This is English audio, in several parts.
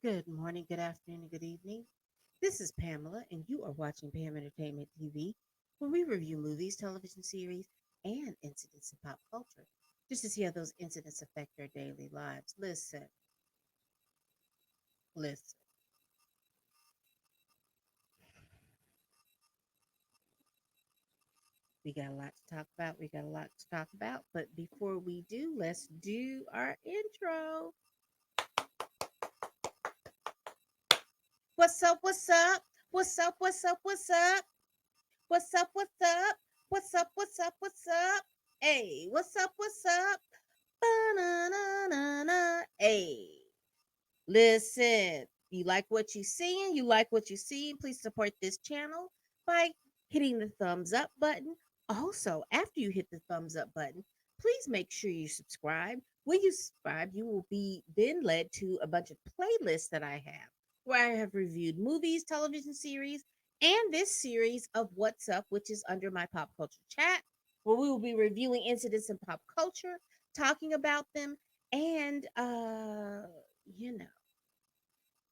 Good morning, good afternoon, and good evening. This is Pamela, and you are watching Pam Entertainment TV, where we review movies, television series, and incidents in pop culture, just to see how those incidents affect our daily lives. Listen. We got a lot to talk about. We got a lot to talk about. But before we do, let's do our intro. What's up? What's up? What's up? What's up? What's up? What's up? What's up? What's up? What's up? What's up? Hey, what's up? What's up? Ba-na-na-na-na. Hey, listen. You like what you seeing? You like what you see? Please support this channel by hitting the thumbs up button. Also, after you hit the thumbs up button, please make sure you subscribe. When you subscribe, you will be then led to a bunch of playlists that I have where I have reviewed movies, television series, and this series of What's Up, which is under my pop culture chat, where we will be reviewing incidents in pop culture, talking about them, and you know,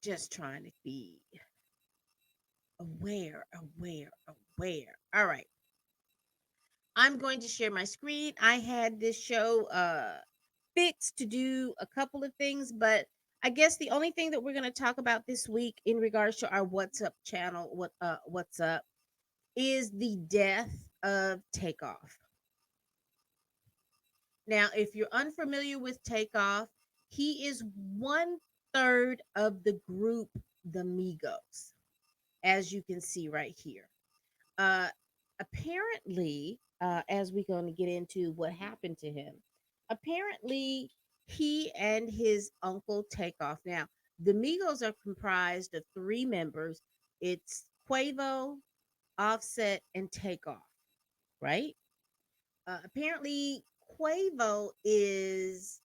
just trying to be aware. All right. I'm going to share my screen. I had this show fixed to do a couple of things, but I guess the only thing that we're going to talk about this week in regards to our What's Up channel, What's Up, is the death of Takeoff. Now, if you're unfamiliar with Takeoff, he is one third of the group the Migos, as you can see right here. Uh, Apparently, as we're going to get into what happened to him, apparently he and his uncle take off. Now, the Migos are comprised of three members. It's Quavo, Offset, and Takeoff, right? Apparently, Quavo is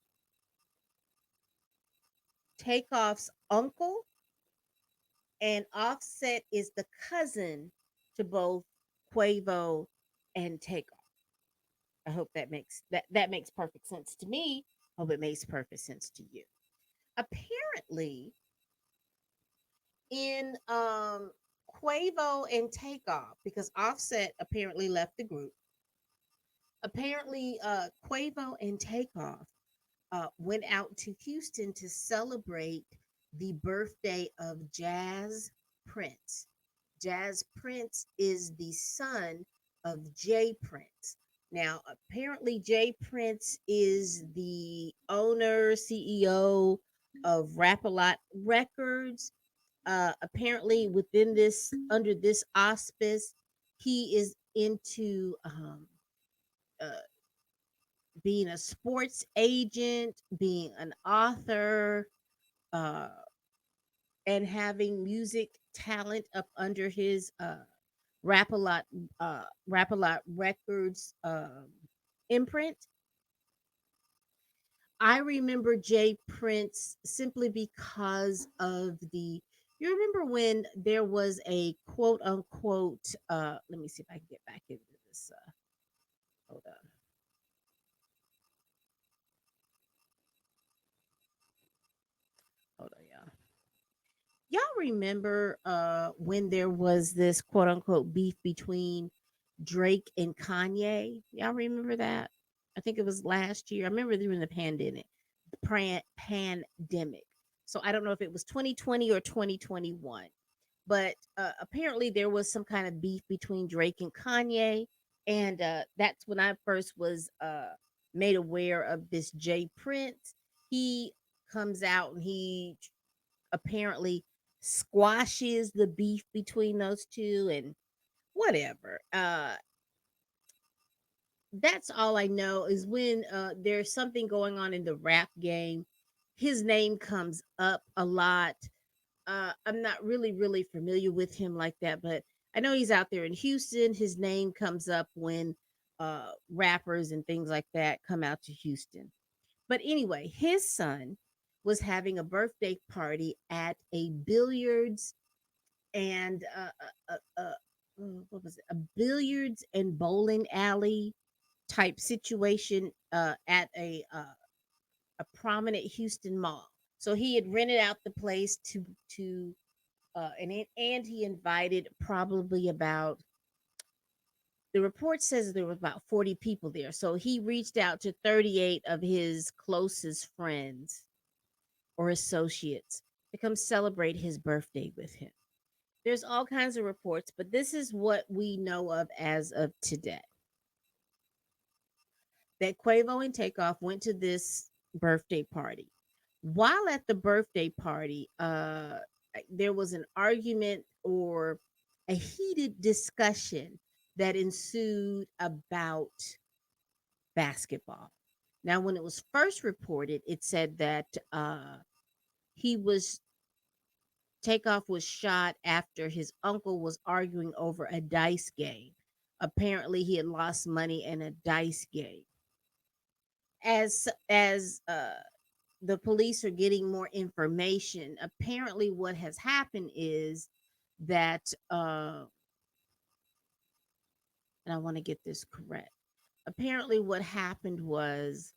Takeoff's uncle, and Offset is the cousin to both Quavo and Takeoff. I hope that makes perfect sense to me. Hope it makes perfect sense to you. Apparently, in Quavo and Takeoff, because Offset apparently left the group. Apparently, Quavo and Takeoff went out to Houston to celebrate the birthday of Jazz Prince. Jazz Prince is the son of Jay Prince. Now, apparently, Jay Prince is the owner, CEO of Rap A Lot Records. Apparently, within this, under this auspice, he is into uh, being a sports agent, being an author, uh, and having music talent up under his Rap a Lot Rap a Lot Records imprint. I remember Jay Prince simply because of the you remember when there was a quote unquote let me see if I can get back into this hold on. Hold on, y'all. Y'all remember when there was this quote unquote beef between Drake and Kanye? Y'all remember that? I think it was last year. I remember during the pandemic. So I don't know if it was 2020 or 2021, but apparently there was some kind of beef between Drake and Kanye, and that's when I first was made aware of this Jay Prince. He comes out and he apparently squashes the beef between those two and whatever. That's all I know is when there's something going on in the rap game, his name comes up a lot. I'm not really familiar with him like that, but I know he's out there in Houston. His name comes up when rappers and things like that come out to Houston. But anyway, his son was having a birthday party at a billiards and what was it? A billiards and bowling alley type situation at a prominent Houston mall. So he had rented out the place to and he invited probably about, the report says there were about 40 people there. So he reached out to 38 of his closest friends or associates to come celebrate his birthday with him. There's all kinds of reports, but this is what we know of as of today. That Quavo and Takeoff went to this birthday party. While at the birthday party, there was an argument or a heated discussion that ensued about basketball. Now, when it was first reported, it said that he was Takeoff was shot after his uncle was arguing over a dice game. Apparently, he had lost money in a dice game. As the police are getting more information, apparently, what has happened is that, and I want to get this correct. Apparently, what happened was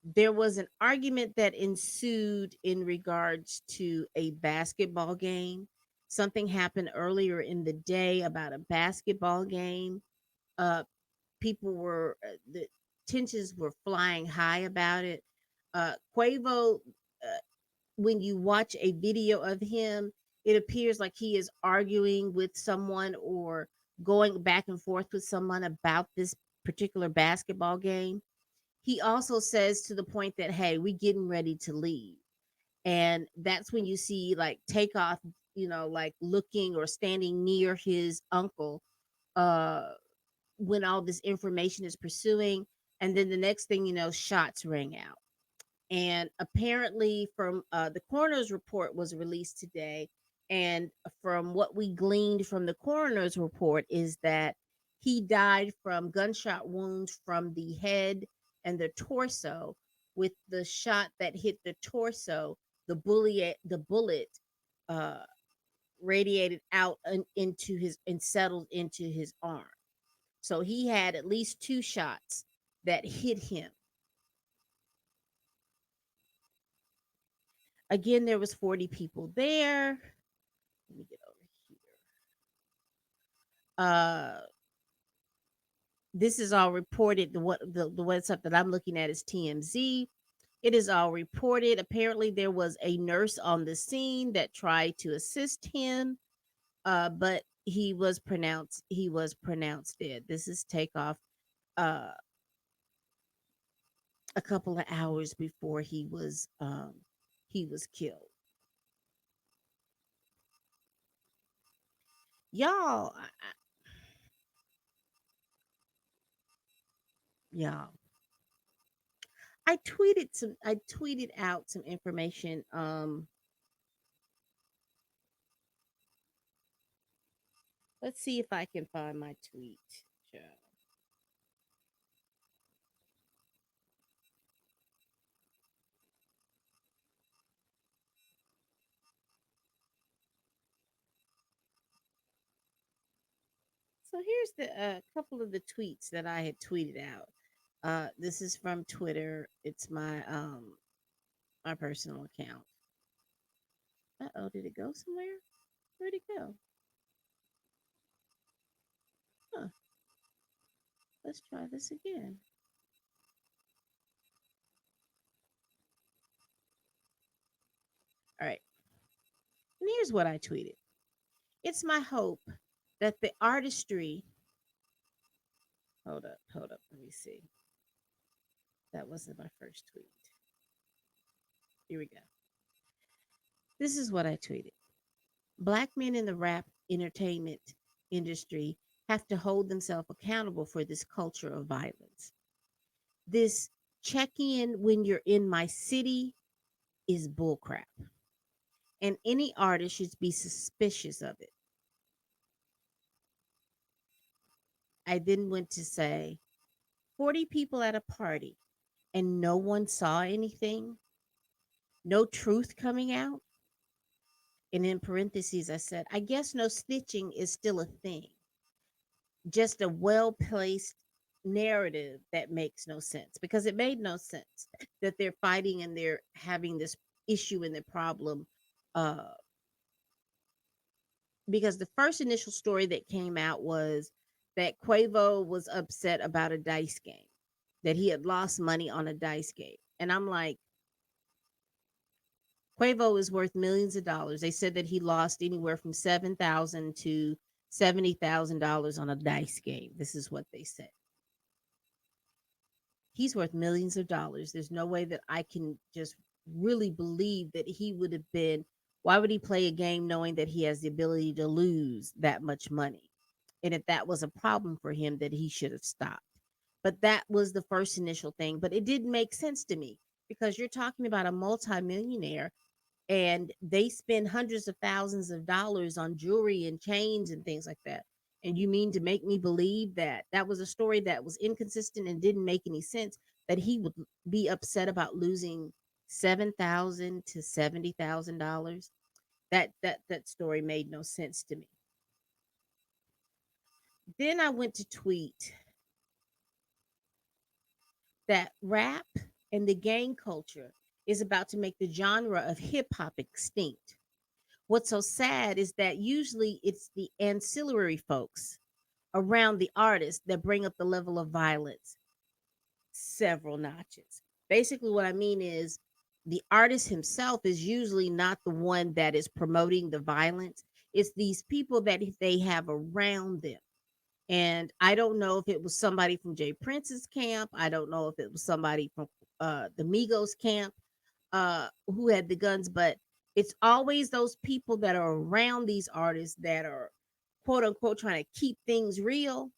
there was an argument that ensued in regards to a basketball game. Something happened earlier in the day about a basketball game. Uh, the tensions were flying high about it. Quavo, when you watch a video of him, it appears like he is arguing with someone or going back and forth with someone about this particular basketball game. He also says to the point that, hey, we getting ready to leave. And that's when you see like Takeoff, like looking or standing near his uncle, uh, when all this information is pursuing. And then the next thing you know, shots rang out. And apparently, from the coroner's report was released today, and from what we gleaned from the coroner's report is that he died from gunshot wounds from the head and the torso. With the shot that hit the torso, the bullet uh, radiated out into his and settled into his arm. So he had at least two shots that hit him. Again, there was 40 people there. Let me get over here. This is all reported. The website that I'm looking at is TMZ. It is all reported. Apparently, there was a nurse on the scene that tried to assist him, but he was pronounced dead. This is Takeoff. Uh, a couple of hours before he was killed. Y'all, y'all. I tweeted out some information. Let's see if I can find my tweet. Child. So here's the couple of the tweets that I had tweeted out. This is from Twitter. It's my personal account. Oh, did it go somewhere? Where'd it go? Huh. Let's try this again. All right. And here's what I tweeted. It's my hope that the artistry. Hold up. Let me see. That wasn't my first tweet. Here we go. This is what I tweeted. Black men in the rap entertainment industry have to hold themselves accountable for this culture of violence. This check in when you're in my city is bullcrap. And any artist should be suspicious of it. I then went to say 40 people at a party and no one saw anything. no truth coming out. And in parentheses, I said, I guess no snitching is still a thing, just a well placed narrative that makes no sense because it made no sense that they're fighting and they're having this issue and the problem. Uh, because the first initial story that came out was that Quavo was upset about a dice game, that he had lost money on a dice game. And I'm like, Quavo is worth millions of dollars. They said that he lost anywhere from 7,000 to $70,000 on a dice game. This is what they said. He's worth millions of dollars. There's no way that I can just really believe that he would have been. Why would he play a game knowing that he has the ability to lose that much money? And if that was a problem for him, that he should have stopped. But that was the first initial thing. But it didn't make sense to me because you're talking about a multimillionaire and they spend hundreds of thousands of dollars on jewelry and chains and things like that. And you mean to make me believe that that was a story that was inconsistent and didn't make any sense, that he would be upset about losing 7,000 to $70,000? That story made no sense to me. Then I went to tweet that rap and the gang culture is about to make the genre of hip hop extinct. What's so sad is that usually it's the ancillary folks around the artist that bring up the level of violence several notches. Basically, what I mean is the artist himself is usually not the one that is promoting the violence. It's these people that they have around them. And I don't know if it was somebody from Jay Prince's camp. I don't know if it was somebody from the Migos camp who had the guns, but it's always those people that are around these artists that are quote unquote trying to keep things real,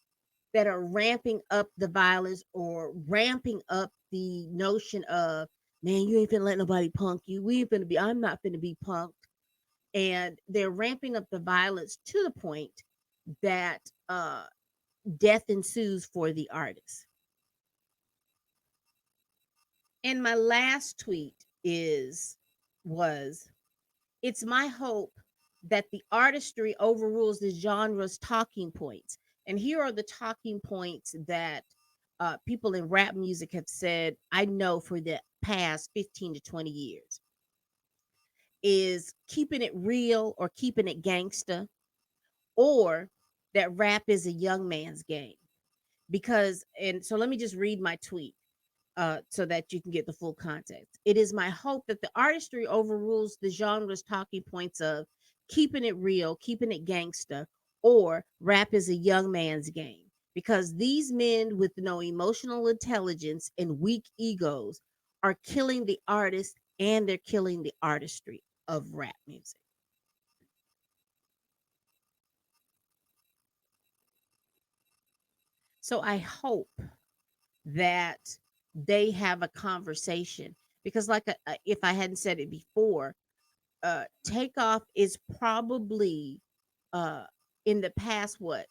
that are ramping up the violence or ramping up the notion of, man, you ain't finna let nobody punk you. We ain't finna be, I'm not finna be punked. And they're ramping up the violence to the point that death ensues for the artist. And my last tweet is was it's my hope that the artistry overrules the genre's talking points. And here are the talking points that people in rap music have said, I know for the past 15 to 20 years, is keeping it real or keeping it gangsta, or that rap is a young man's game. Because, and so let me just read my tweet so that you can get the full context. It is my hope that the artistry overrules the genre's talking points of keeping it real, keeping it gangsta, or rap is a young man's game. Because these men with no emotional intelligence and weak egos are killing the artist and they're killing the artistry of rap music. So I hope that they have a conversation because, like, if I hadn't said it before, Takeoff is probably uh in the past what,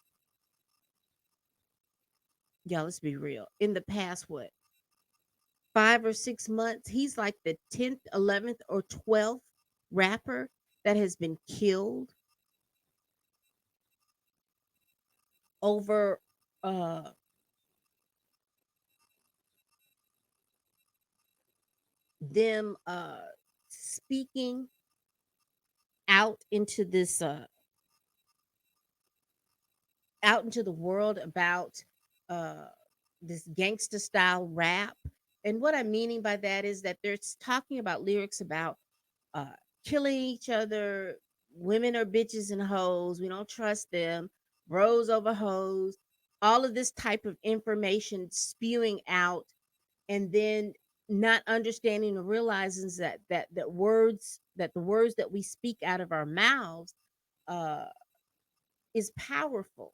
yeah, let's be real, in the past what, 5 or 6 months, he's like the 10th, 11th, or 12th rapper that has been killed over uh them speaking out into this out into the world about uh this gangster style rap. And what I'm meaning by that is that they're talking about lyrics about uh killing each other, women are bitches and hoes, we don't trust them, bros over hoes, all of this type of information spewing out, and then not understanding or realizing that the words that we speak out of our mouths uh is powerful.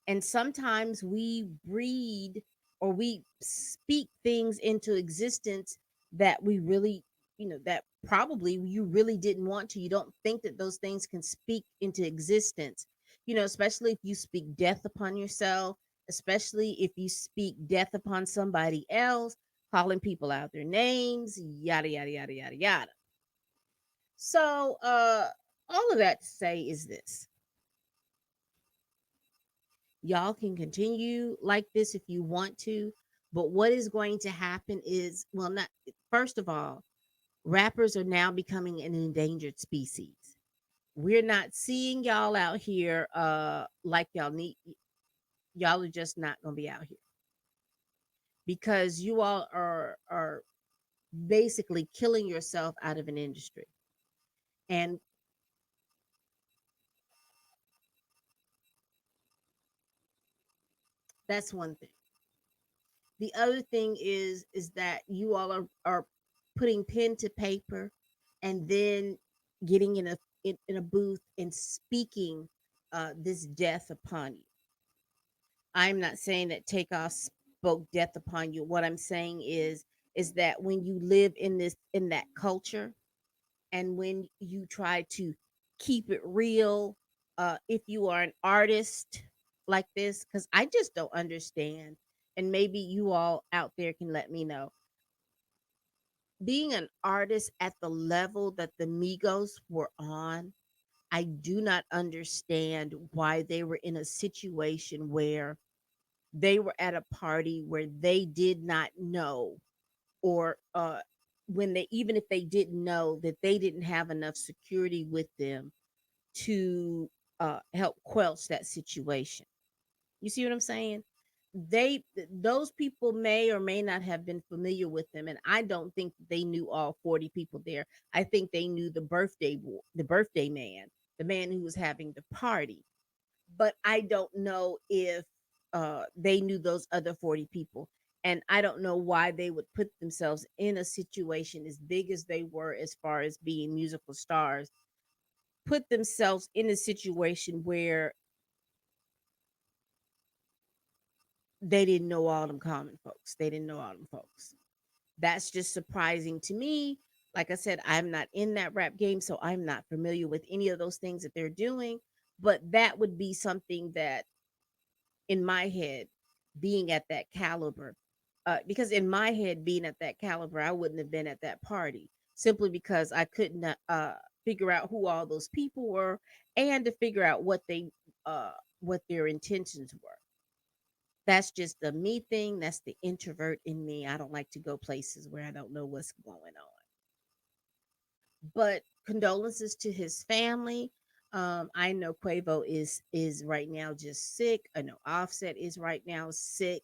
And sometimes we breed or we speak things into existence that we really, that probably you really didn't want to. You don't think that those things can speak into existence, especially if you speak death upon yourself, especially if you speak death upon somebody else, calling people out their names, yada, yada, yada, yada, yada. So, all of that to say is this: y'all can continue like this if you want to, but what is going to happen is, well, not first of all, rappers are now becoming an endangered species. We're not seeing y'all out here like y'all are just not going to be out here because you all are basically killing yourself out of an industry. And that's one thing. The other thing is that you all are putting pen to paper and then getting in a booth and speaking this death upon you. I'm not saying that Takeoff spoke death upon you. What I'm saying is that when you live in that culture, and when you try to keep it real, if you are an artist like this, because I just don't understand, and maybe you all out there can let me know, being an artist at the level that the Migos were on, I do not understand why they were in a situation where they were at a party where they did not know, or when they, even if they didn't know, that they didn't have enough security with them to help quelch that situation. You see what I'm saying? Those people may or may not have been familiar with them, and I don't think they knew all 40 people there. I think they knew the birthday man, the man who was having the party. But I don't know if they knew those other 40 people. And I don't know why they would put themselves in a situation as big as they were, as far as being musical stars, put themselves in a situation where they didn't know all them common folks. They didn't know all them folks. That's just surprising to me. Like I said, I'm not in that rap game, so I'm not familiar with any of those things that they're doing. But that would be something that, in my head, being at that caliber, because in my head, being at that caliber, I wouldn't have been at that party simply because I couldn't figure out who all those people were, and to figure out uh, what their intentions were. That's just the me thing. That's the introvert in me. I don't like to go places where I don't know what's going on. But condolences to his family. I know Quavo is right now just sick. I know Offset is right now sick.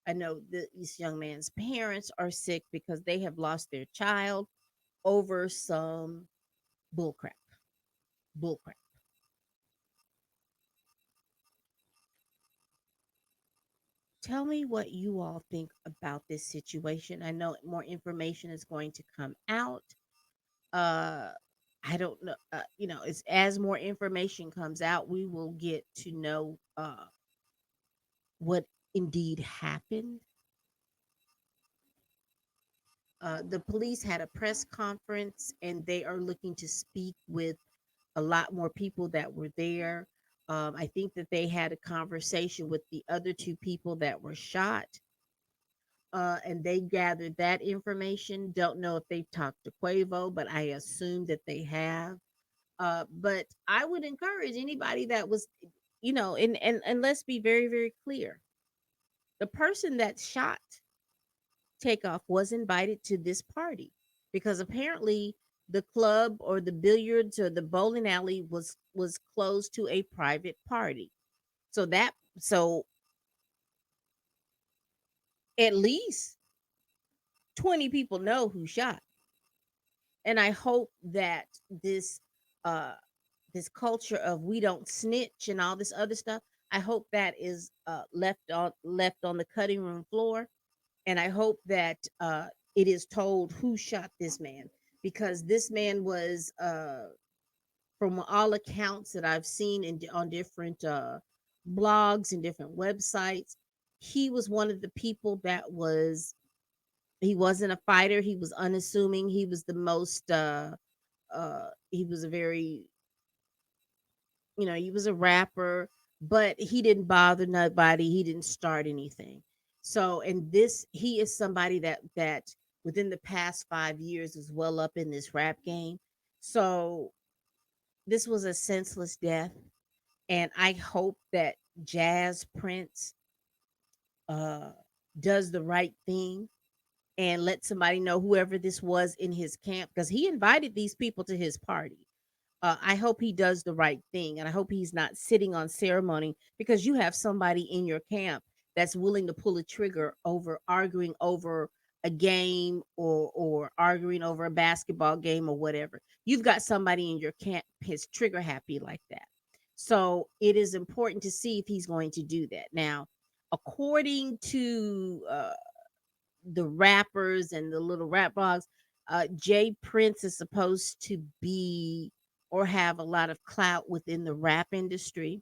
I know this young man's parents are sick because they have lost their child over some bullcrap. Bullcrap. Tell me what you all think about this situation. I know more information is going to come out. uh I don't know, as more information comes out, we will get to know what indeed happened. The police had a press conference and they are looking to speak with a lot more people that were there. I think that they had a conversation with the other two people that were shot, and they gathered that information. Don't know if they've talked to Quavo, but I assume that they have. But I would encourage anybody that was, and let's be very, very clear. The person that shot Takeoff was invited to this party because apparently the club or the billiards or the bowling alley was closed to a private party. So at least 20 people know who shot. And I hope that uh this culture of we don't snitch and all this other stuff, I hope that is left on the cutting room floor. And I hope that it is told who shot this man, because this man was, from all accounts that I've seen on different blogs and different websites, he was one of the people that was, he wasn't a fighter, he was unassuming, he was the most he was a very, he was a rapper, but he didn't bother nobody. He didn't start anything. So, and this, he is somebody that within the past 5 years is well up in this rap game. So this was a senseless death, and I hope that Jazz Prince uh does the right thing and let somebody know, whoever this was in his camp, because he invited these people to his party. I hope he does the right thing, and I hope he's not sitting on ceremony, because you have somebody in your camp that's willing to pull a trigger over arguing over a game, or arguing over a basketball game or whatever. You've got somebody in your camp his trigger happy like that. So it is important to see if he's going to do that. Now, according to the rappers and the little rap blogs, Jay Prince is supposed to be or have a lot of clout within the rap industry.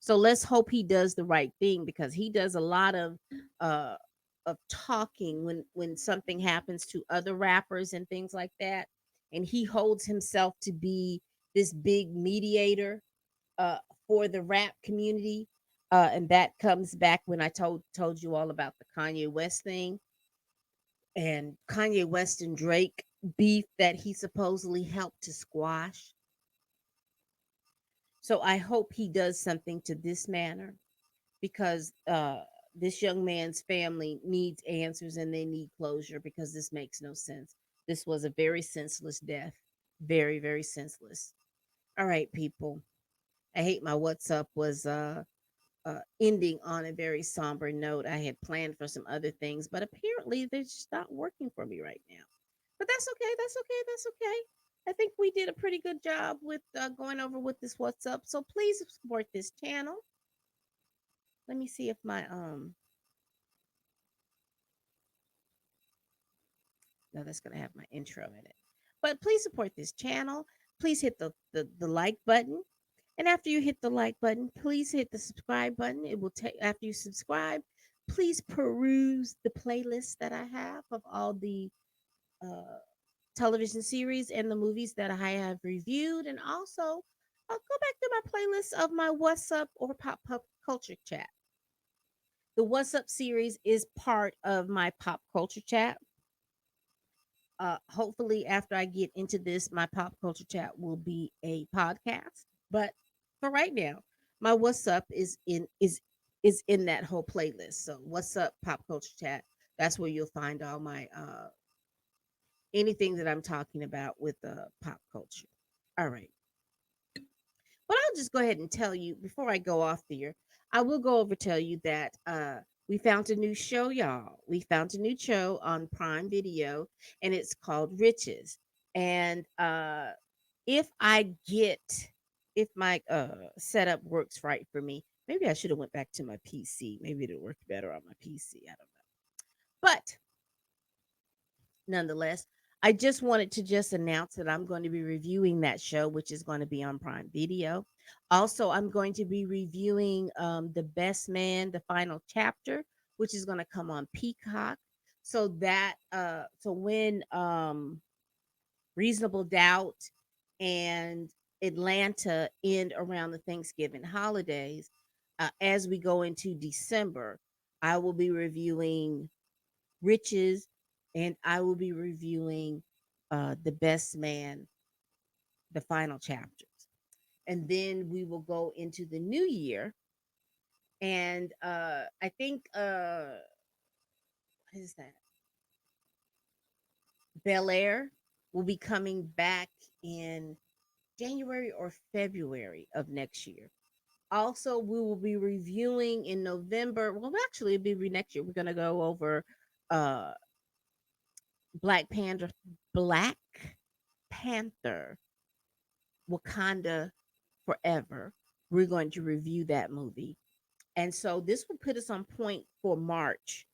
So let's hope he does the right thing, because he does a lot uh of talking when something happens to other rappers and things like that. And he holds himself to be this big mediator uh for the rap community. And that comes back when I told you all about the Kanye West thing, and Kanye West and Drake beef that he supposedly helped to squash. So I hope he does something to this manner, because this young man's family needs answers and they need closure, because this makes no sense. This was a very senseless death. Very, very senseless. All right, people. I hate my what's up was ending on a very somber note. I had planned for some other things, but apparently they're just not working for me right now. But that's okay. That's okay. That's okay. I think we did a pretty good job with going over with this what's up. So please support this channel. Let me see if my no, that's gonna have my intro in it. But please support this channel. Please hit the like button. And after you hit the like button, please hit the subscribe button. It will take, after you subscribe, please peruse the playlist that I have of all the uh, television series and the movies that I have reviewed. And also, I'll go back to my playlist of my What's Up or Pop Culture Chat. The What's Up series is part of my Pop Culture Chat. Hopefully, after I get into this, my Pop Culture Chat will be a podcast. But for right now, my What's Up is in that whole playlist. So What's Up Pop Culture Chat. That's where you'll find all my anything that I'm talking about with pop culture. All right. But I'll just go ahead and tell you before I go off there. I will go over tell you that we found a new show, y'all. We found a new show on Prime Video, and it's called Riches. And if I get if my setup works right for me, maybe I should have went back to my PC. Maybe it'll work better on my PC. I don't know. But nonetheless, I just wanted to just announce that I'm going to be reviewing that show, which is going to be on Prime Video. Also, I'm going to be reviewing The Best Man, the final chapter, which is going to come on Peacock. So that so when Reasonable Doubt and Atlanta end around the Thanksgiving holidays, as we go into December, I will be reviewing Riches, and I will be reviewing The Best Man, the final chapters. And then we will go into the new year. And I think, what is that? Bel Air will be coming back in January or February of next year. Also, we will be reviewing in November. Well, actually, it'll be next year. We're going to go over uh, Black Panther, Black Panther Wakanda Forever. We're going to review that movie. And so this will put us on point for March.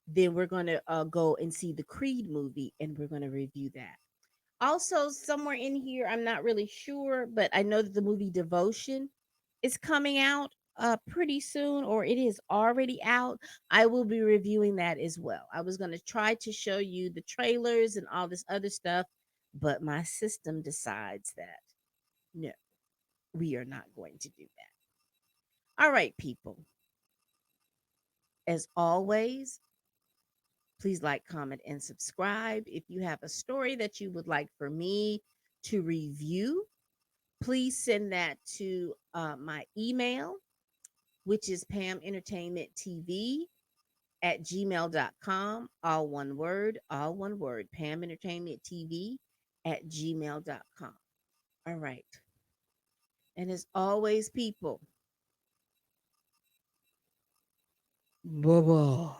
Then we're going to go and see the Creed movie, and we're going to review that. Also, somewhere in here, I'm not really sure, but I know that the movie Devotion is coming out pretty soon, or it is already out. I will be reviewing that as well. I was going to try to show you the trailers and all this other stuff, but my system decides that no, we are not going to do that. All right, people. As always, please like, comment, and subscribe. If you have a story that you would like for me to review, please send that to my email, which is PamEntertainmentTV@gmail.com. All one word, PamEntertainmentTV@gmail.com. All right. And as always, people, bye bye.